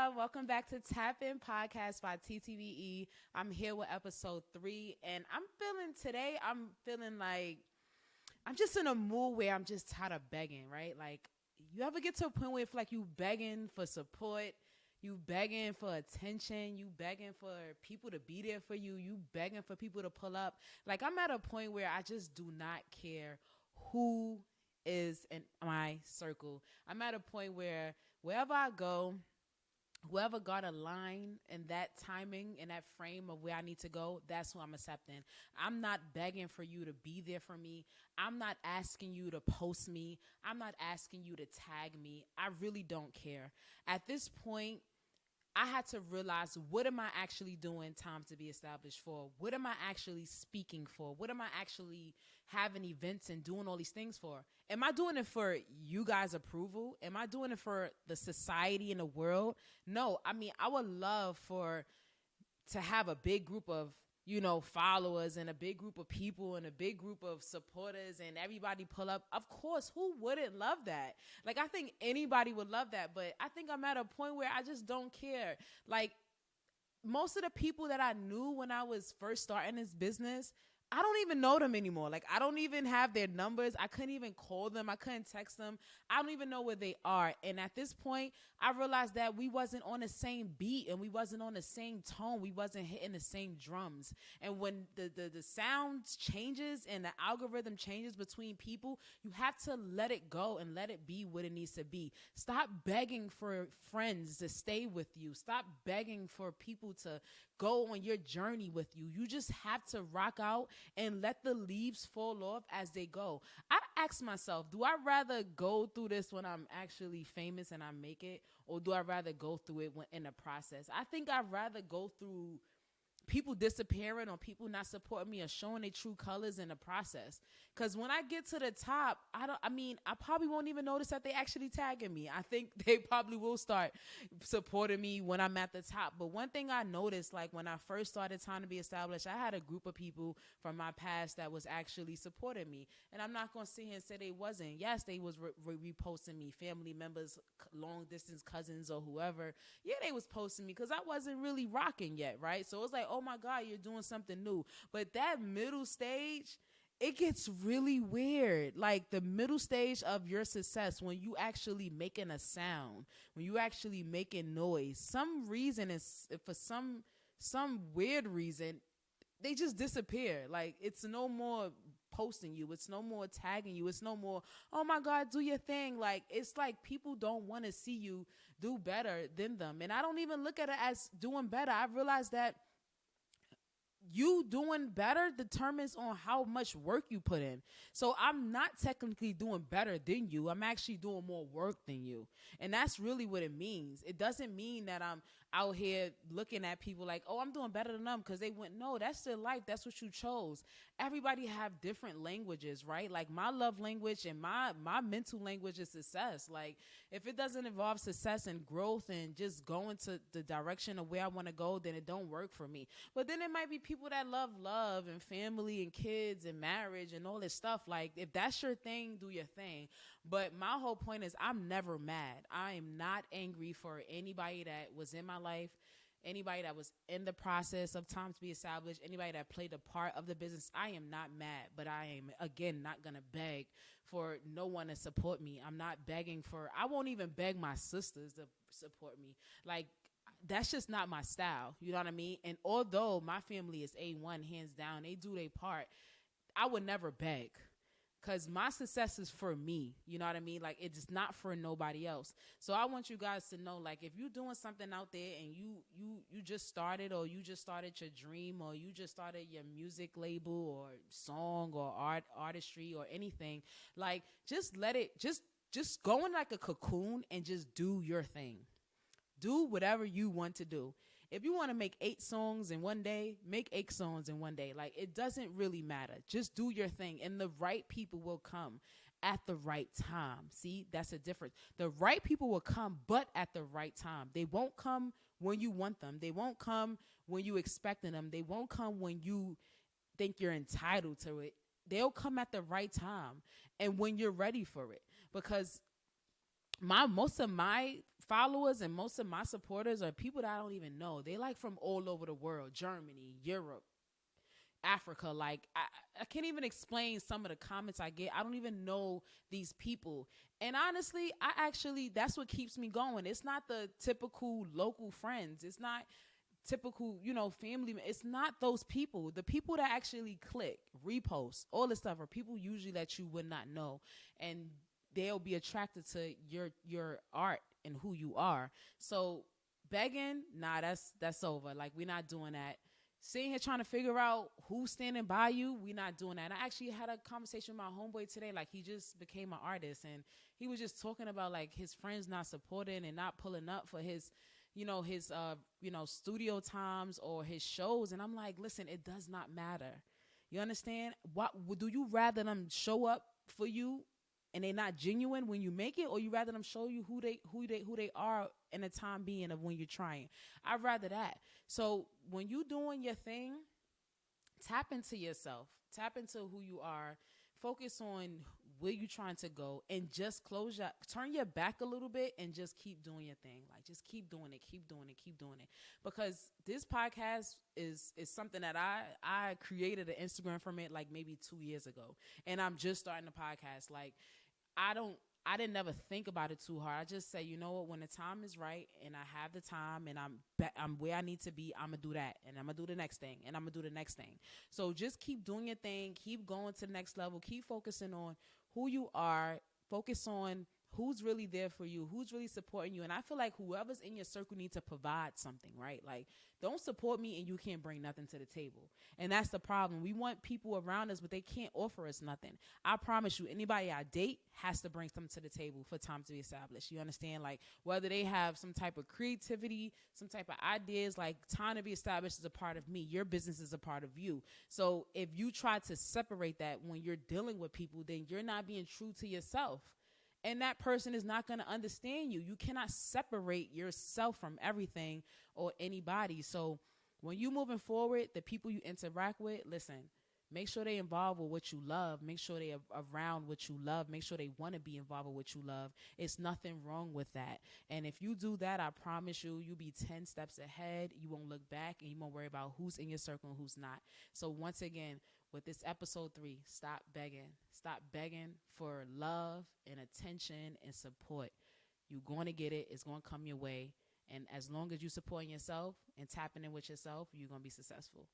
y'all. Welcome back to Tapin Podcast by TTBE. I'm here with episode 3, and I'm feeling like I'm just in a mood where I'm just tired of begging, right? Like, you ever get to a point where it's like you begging for support, you begging for attention, you begging for people to be there for you, you begging for people to pull up. Like, I'm at a point where I just do not care who is in my circle. I'm at a point where wherever I go, whoever got a line in that timing, in that frame of where I need to go, that's who I'm accepting. I'm not begging for you to be there for me. I'm not asking you to post me. I'm not asking you to tag me. I really don't care. At this point, I had to realize, what am I actually doing time to be established for? What am I actually speaking for? What am I actually having events and doing all these things for? Am I doing it for you guys' approval? Am I doing it for the society and the world? No. I mean, I would love to have a big group of, followers and a big group of people and a big group of supporters and everybody pull up. Of course, who wouldn't love that? Like, I think anybody would love that, but I think I'm at a point where I just don't care. Like, most of the people that I knew when I was first starting this business, I don't even know them anymore. Like, I don't even have their numbers. I couldn't even call them. I couldn't text them. I don't even know where they are. And at this point, I realized that we wasn't on the same beat and we wasn't on the same tone. We wasn't hitting the same drums. And when the sound changes and the algorithm changes between people, you have to let it go and let it be what it needs to be. Stop begging for friends to stay with you. Stop begging for people to go on your journey with you. You just have to rock out and let the leaves fall off as they go. I ask myself, do I rather go through this when I'm actually famous and I make it, or do I rather go through it in the process? I think I'd rather go through people disappearing or people not supporting me or showing their true colors in the process. Because when I get to the top, I probably won't even notice that they actually tagging me. I think they probably will start supporting me when I'm at the top. But one thing I noticed, like when I first started Time to Be Established, I had a group of people from my past that was actually supporting me. And I'm not going to sit here and say they wasn't. Yes, they was reposting me, family members, long distance cousins or whoever. Yeah, they was posting me because I wasn't really rocking yet, right? So it was like, oh my God, you're doing something new. But that middle stage, it gets really weird. Like the middle stage of your success, when you actually making a sound, when you actually making noise, some reason is for some weird reason, they just disappear. Like it's no more posting you. It's no more tagging you. It's no more, oh my God, do your thing. Like, it's like people don't want to see you do better than them. And I don't even look at it as doing better. I realized that you doing better determines on how much work you put in. So I'm not technically doing better than you. I'm actually doing more work than you. And that's really what it means. It doesn't mean that I'm out here looking at people like, oh, I'm doing better than them because they went. No, that's their life. That's what you chose. Everybody have different languages, right? Like my love language and my mental language is success. Like if it doesn't involve success and growth and just going to the direction of where I want to go, then it don't work for me. But then it might be people that love and family and kids and marriage and all this stuff. Like if that's your thing, do your thing. But my whole point is I'm never mad. I am not angry for anybody that was in my life, anybody that was in the process of Time to Be Established, anybody that played a part of the business. I am not mad, but I am, again, not going to beg for no one to support me. I'm not begging I won't even beg my sisters to support me. Like, that's just not my style. You know what I mean? And although my family is A1, hands down, they do their part, I would never beg. Because my success is for me. You know what I mean? Like, it's not for nobody else. So I want you guys to know, like, if you're doing something out there and you just started, or you just started your dream, or you just started your music label or song or artistry or anything, like, just let it, just go in like a cocoon and just do your thing. Do whatever you want to do. If you want to make 8 songs in one day, make 8 songs in one day. Like, it doesn't really matter. Just do your thing, and the right people will come at the right time. See, that's a difference. The right people will come, but at the right time. They won't come when you want them. They won't come when you expecting them. They won't come when you think you're entitled to it. They'll come at the right time and when you're ready for it. Because most of my followers and most of my supporters are people that I don't even know. They like from all over the world, Germany, Europe, Africa. Like I can't even explain some of the comments I get. I don't even know these people. And honestly, I actually that's what keeps me going. It's not the typical local friends. It's not typical, family. It's not those people. The people that actually click, repost, all this stuff are people usually that you would not know. And they'll be attracted to your art and who you are. So begging, nah, that's over. Like we're not doing that. Sitting here trying to figure out who's standing by you, we're not doing that. And I actually had a conversation with my homeboy today. Like he just became an artist, and he was just talking about like his friends not supporting and not pulling up for his studio times or his shows. And I'm like, listen, it does not matter. You understand? What do you rather them show up for you and they're not genuine when you make it, or you rather them show you who they are in the time being of when you're trying? I'd rather that. So when you doing your thing, tap into yourself, tap into who you are, focus on where you trying to go, and just turn your back a little bit and just keep doing your thing. Like just keep doing it, keep doing it, keep doing it. Because this podcast is something that I created an Instagram from it like maybe 2 years ago, and I'm just starting the podcast. Like I didn't never think about it too hard. I just say, you know what, when the time is right and I have the time and I'm where I need to be, I'm going to do that. And I'm going to do the next thing. And I'm going to do the next thing. So just keep doing your thing. Keep going to the next level. Keep focusing on who you are. Focus on who's really there for you, who's really supporting you. And I feel like whoever's in your circle needs to provide something, right? Like, don't support me and you can't bring nothing to the table. And that's the problem. We want people around us, but they can't offer us nothing. I promise you, anybody I date has to bring something to the table for time to be established. You understand? Like, whether they have some type of creativity, some type of ideas, like time to be established is a part of me. Your business is a part of you. So if you try to separate that when you're dealing with people, then you're not being true to yourself. And that person is not going to understand you. You cannot separate yourself from everything or anybody. So when you moving forward, the people you interact with, listen, make sure they involved with what you love. Make sure they are around what you love. Make sure they want to be involved with what you love. It's nothing wrong with that. And if you do that, I promise you'll be 10 steps ahead. You won't look back and you won't worry about who's in your circle and who's not. So once again, with this episode 3, stop begging. Stop begging for love and attention and support. You're going to get it. It's going to come your way. And as long as you supporting yourself and tapping in with yourself, you're going to be successful.